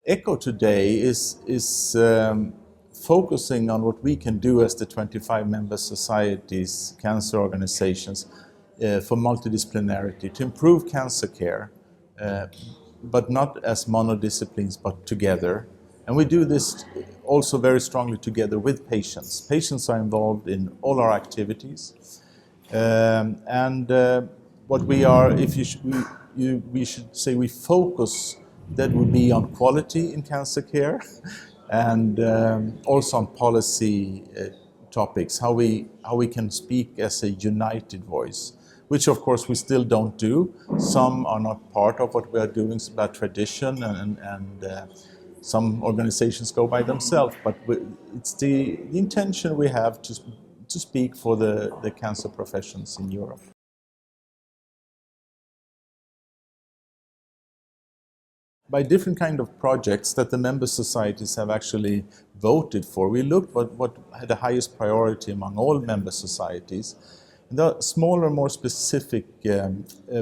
ECCO today is focusing on what we can do as the 25 member societies, cancer organizations, for multidisciplinarity, to improve cancer care, but not as monodisciplines, but together. And we do this also very strongly together with patients. Patients are involved in all our activities. What we are, if we should say we focus, that would be on quality in cancer care and also on policy topics, how we can speak as a united voice, which of course we still don't do. Some are not part of what we are doing by tradition, and some organizations go by themselves, but it's the intention we have to speak for the cancer professions in Europe. By different kind of projects that the member societies have actually voted for, we looked what had the highest priority among all member societies. And there are smaller, more specific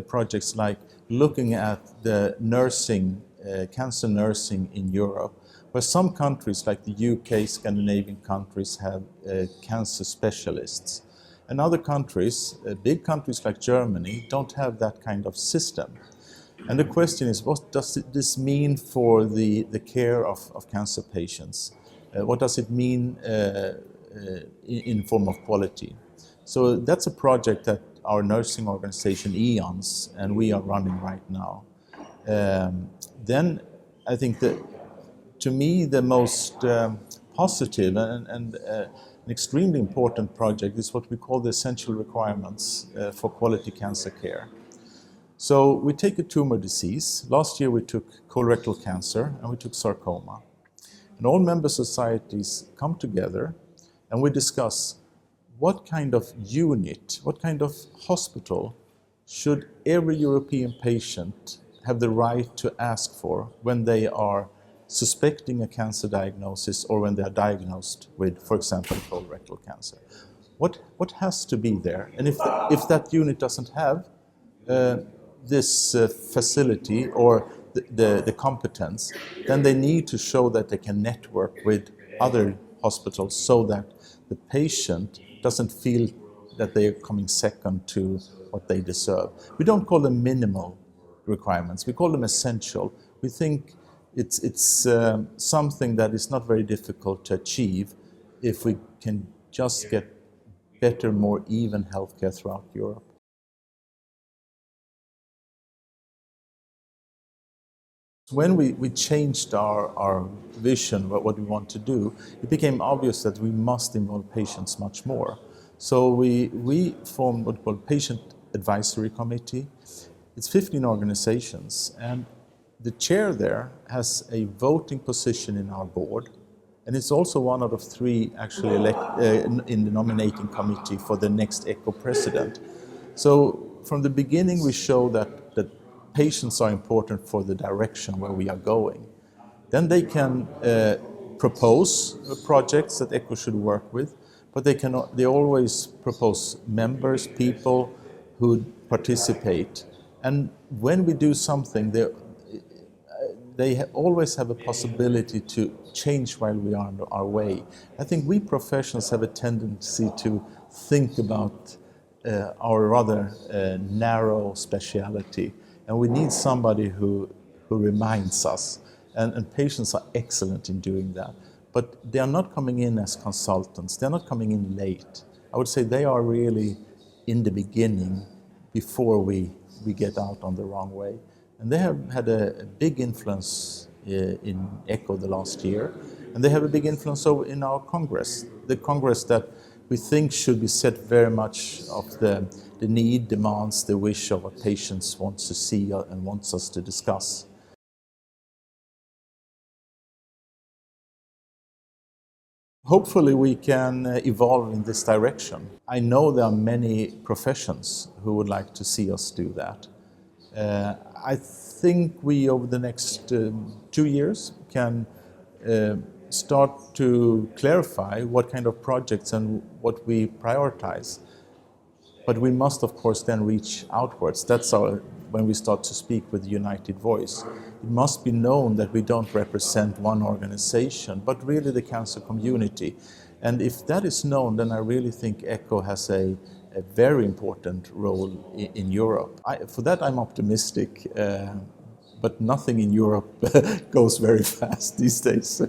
projects like looking at the nursing, cancer nursing in Europe, where some countries like the UK, Scandinavian countries, have cancer specialists. And other countries, big countries like Germany, don't have that kind of system. And the question is, what does this mean for the care of cancer patients? What does it mean in form of quality? So that's a project that our nursing organization, EONS, and we are running right now. Then I think that, to me, the most positive and an extremely important project is what we call the essential requirements for quality cancer care. So we take a tumor disease. Last year we took colorectal cancer and we took sarcoma. And all member societies come together and we discuss what kind of unit, what kind of hospital should every European patient have the right to ask for when they are suspecting a cancer diagnosis or when they are diagnosed with, for example, colorectal cancer. What has to be there? And if that unit doesn't have this facility or the competence, then they need to show that they can network with other hospitals so that the patient doesn't feel that they are coming second to what they deserve. We don't call them minimal requirements, we call them essential. We think it's something that is not very difficult to achieve if we can just get better, more even healthcare throughout Europe. When we changed our vision, what we want to do, it became obvious that we must involve patients much more. So we formed what we call Patient Advisory Committee. It's 15 organizations, and the chair there has a voting position in our board, and it's also one out of three actually in the nominating committee for the next ECCO president. So from the beginning we show that patients are important for the direction where we are going. Then they can propose projects that ECCO should work with, but they always propose members, people who participate. And when we do something, they always have a possibility to change while we are on our way. I think we professionals have a tendency to think about our rather narrow speciality. And we need somebody who reminds us, and patients are excellent in doing that. But they are not coming in as consultants, they're not coming in late. I would say they are really in the beginning before we get out on the wrong way. And they have had a big influence in ECCO the last year, and they have a big influence in our Congress, the Congress that we think should be set very much of the need, demands, the wish of what patients want to see and wants us to discuss. Hopefully we can evolve in this direction. I know there are many professions who would like to see us do that. I think we, over the next 2 years, can start to clarify what kind of projects and what we prioritize. But we must, of course, then reach outwards. That's when we start to speak with a united voice. It must be known that we don't represent one organization, but really the cancer community. And if that is known, then I really think ECCO has a very important role in Europe. For that I'm optimistic, but nothing in Europe goes very fast these days.